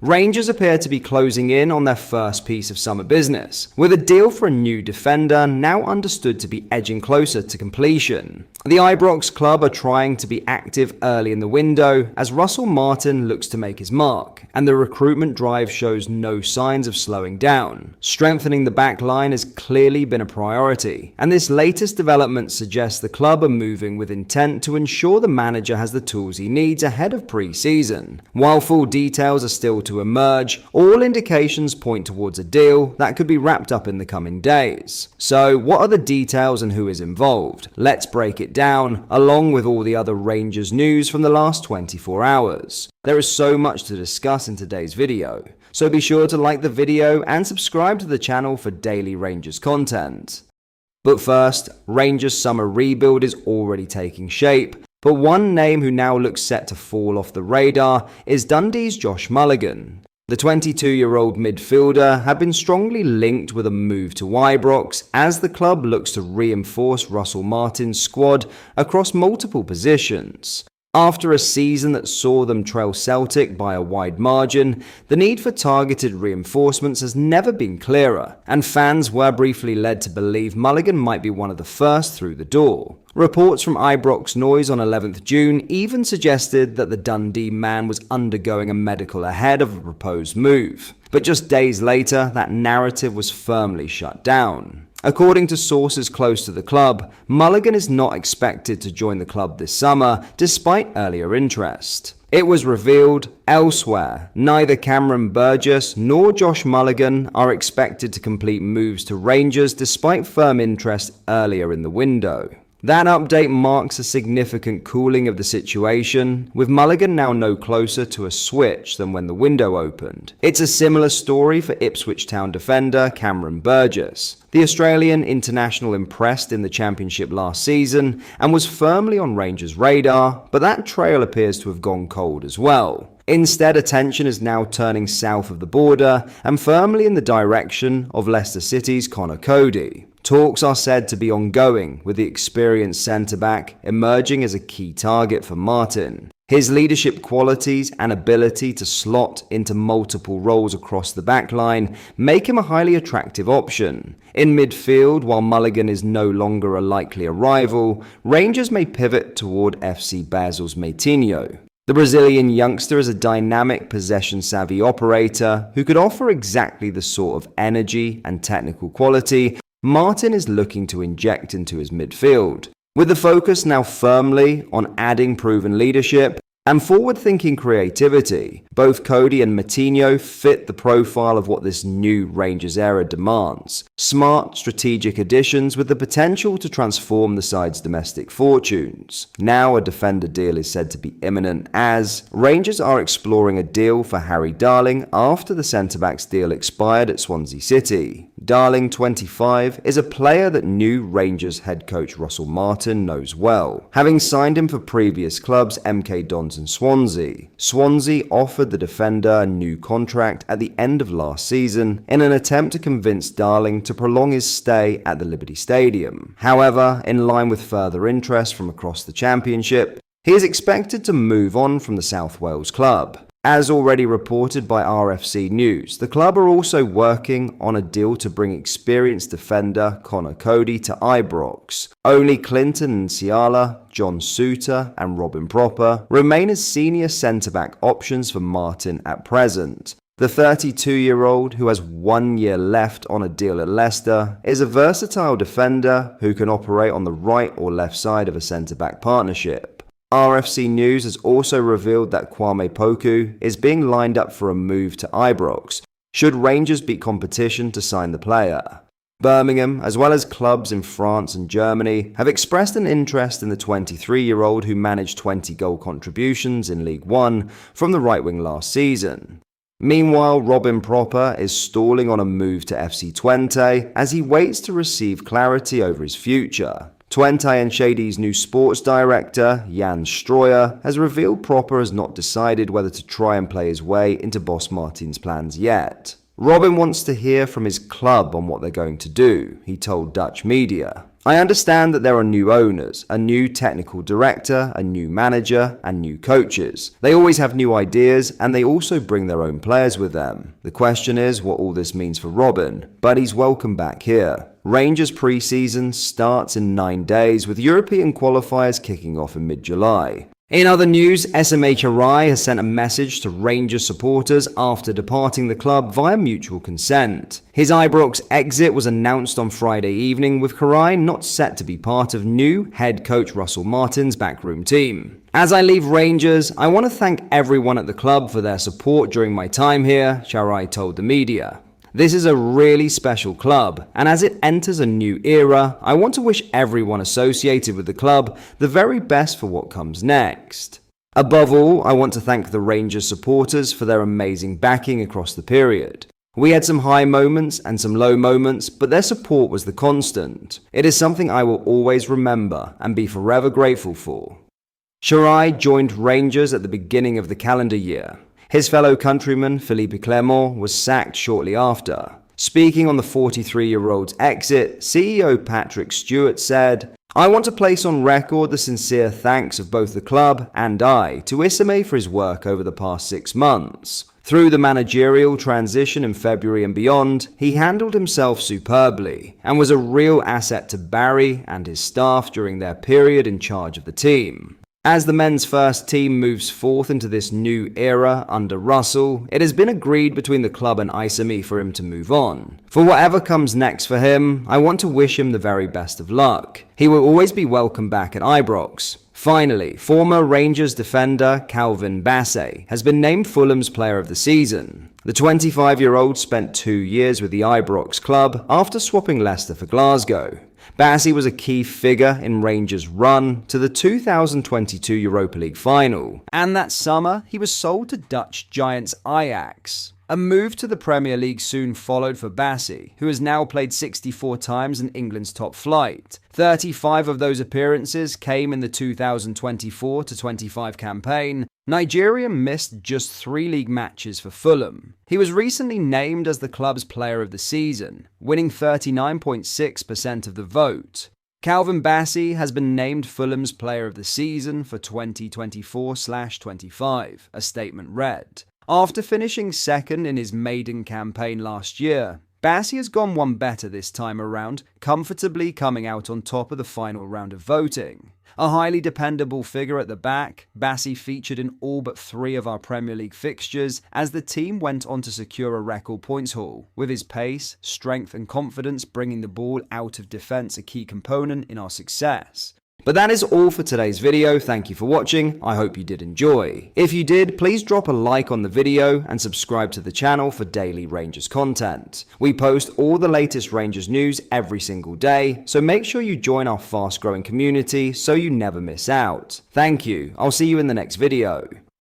Rangers appear to be closing in on their first piece of summer business, with a deal for a new defender now understood to be edging closer to completion. The Ibrox club are trying to be active early in the window as Russell Martin looks to make his mark, and the recruitment drive shows no signs of slowing down. Strengthening the back line has clearly been a priority, and this latest development suggests the club are moving with intent to ensure the manager has the tools he needs ahead of pre-season. While full details are still to emerge, all indications point towards a deal that could be wrapped up in the coming days. So, what are the details and who is involved? Let's break it down, along with all the other Rangers news from the last 24 hours. There is so much to discuss in today's video, so be sure to like the video and subscribe to the channel for daily Rangers content. But first, Rangers' summer rebuild is already taking shape, but one name who now looks set to fall off the radar is Dundee's Josh Mulligan. The 22-year-old midfielder had been strongly linked with a move to Ibrox as the club looks to reinforce Russell Martin's squad across multiple positions. After a season that saw them trail Celtic by a wide margin, the need for targeted reinforcements has never been clearer, and fans were briefly led to believe Mulligan might be one of the first through the door. Reports from Ibrox Noise on 11th June even suggested that the Dundee man was undergoing a medical ahead of a proposed move. But just days later, that narrative was firmly shut down. According to sources close to the club, Mulligan is not expected to join the club this summer, despite earlier interest. It was revealed elsewhere, neither Cameron Burgess nor Josh Mulligan are expected to complete moves to Rangers despite firm interest earlier in the window. That update marks a significant cooling of the situation, with Mulligan now no closer to a switch than when the window opened. It's a similar story for Ipswich Town defender Cameron Burgess. The Australian international impressed in the Championship last season and was firmly on Rangers' radar, but that trail appears to have gone cold as well. Instead, attention is now turning south of the border and firmly in the direction of Leicester City's Connor Cody. Talks are said to be ongoing, with the experienced centre-back emerging as a key target for Martin. His leadership qualities and ability to slot into multiple roles across the backline make him a highly attractive option. In midfield, while Mulligan is no longer a likely arrival, Rangers may pivot toward FC Basel's Meitinho. The Brazilian youngster is a dynamic, possession-savvy operator who could offer exactly the sort of energy and technical quality Martin is looking to inject into his midfield. With the focus now firmly on adding proven leadership and forward-thinking creativity, both Cody and Moutinho fit the profile of what this new Rangers era demands. Smart, strategic additions with the potential to transform the side's domestic fortunes. Now a defender deal is said to be imminent as Rangers are exploring a deal for Harry Darling after the centre-back's deal expired at Swansea City. Darling, 25, is a player that new Rangers head coach Russell Martin knows well, having signed him for previous clubs MK Dons and Swansea. Swansea offered the defender a new contract at the end of last season in an attempt to convince Darling to prolong his stay at the Liberty Stadium. However, in line with further interest from across the Championship, he is expected to move on from the South Wales club. As already reported by RFC News, the club are also working on a deal to bring experienced defender Connor Cody to Ibrox. Only Clinton Nsiala, John Suter and Robin Proper remain as senior centre-back options for Martin at present. The 32-year-old, who has 1 year left on a deal at Leicester, is a versatile defender who can operate on the right or left side of a centre-back partnership. RFC News has also revealed that Kwame Poku is being lined up for a move to Ibrox, should Rangers beat competition to sign the player. Birmingham, as well as clubs in France and Germany, have expressed an interest in the 23-year-old who managed 20 goal contributions in League One from the right wing last season. Meanwhile, Robin Proper is stalling on a move to FC Twente as he waits to receive clarity over his future. Twente and Shady's new sports director, Jan Stroyer, has revealed Proper has not decided whether to try and play his way into Boss Martin's plans yet. Robin wants to hear from his club on what they're going to do, he told Dutch media. I understand that there are new owners, a new technical director, a new manager, and new coaches. They always have new ideas, and they also bring their own players with them. The question is what all this means for Robin, but he's welcome back here. Rangers pre-season starts in 9 days, with European qualifiers kicking off in mid-July. In other news, SMH Arai has sent a message to Rangers supporters after departing the club via mutual consent. His Ibrox exit was announced on Friday evening, with Karai not set to be part of new head coach Russell Martin's Backroom team. As I leave Rangers, I want to thank everyone at the club for their support during my time here, Sharai told the media. This is a really special club, and as it enters a new era, I want to wish everyone associated with the club the very best for what comes next. Above all, I want to thank the Rangers supporters for their amazing backing across the period. We had some high moments and some low moments, but their support was the constant. It is something I will always remember and be forever grateful for. Sharai joined Rangers at the beginning of the calendar year. His fellow countryman Philippe Clermont was sacked shortly after. Speaking on the 43-year-old's exit, CEO Patrick Stewart said, "I want to place on record the sincere thanks of both the club and I to Isame for his work over the past 6 months. Through the managerial transition in February and beyond, he handled himself superbly and was a real asset to Barry and his staff during their period in charge of the team." As the men's first team moves forth into this new era under Russell, it has been agreed between the club and Isame for him to move on. For whatever comes next for him, I want to wish him the very best of luck. He will always be welcome back at Ibrox. Finally, former Rangers defender Calvin Bassey has been named Fulham's Player of the Season. The 25-year-old spent 2 years with the Ibrox club after swapping Leicester for Glasgow. Bassey was a key figure in Rangers' run to the 2022 Europa League final, and that summer he was sold to Dutch giants Ajax. A move to the Premier League soon followed for Bassey, who has now played 64 times in England's top flight. 35 of those appearances came in the 2024-25 campaign. Nigeria missed just 3 league matches for Fulham. He was recently named as the club's player of the season, winning 39.6% of the vote. Calvin Bassey has been named Fulham's player of the season for 2024/25, a statement read. After finishing second in his maiden campaign last year, Bassey has gone one better this time around, comfortably coming out on top of the final round of voting. A highly dependable figure at the back, Bassey featured in all but 3 of our Premier League fixtures as the team went on to secure a record points haul, with his pace, strength and confidence bringing the ball out of defence a key component in our success. But that is all for today's video. Thank you for watching. I hope you did enjoy. If you did, please drop a like on the video and subscribe to the channel for daily Rangers content. We post all the latest Rangers news every single day, so make sure you join our fast growing community so you never miss out. Thank you. I'll see you in the next video.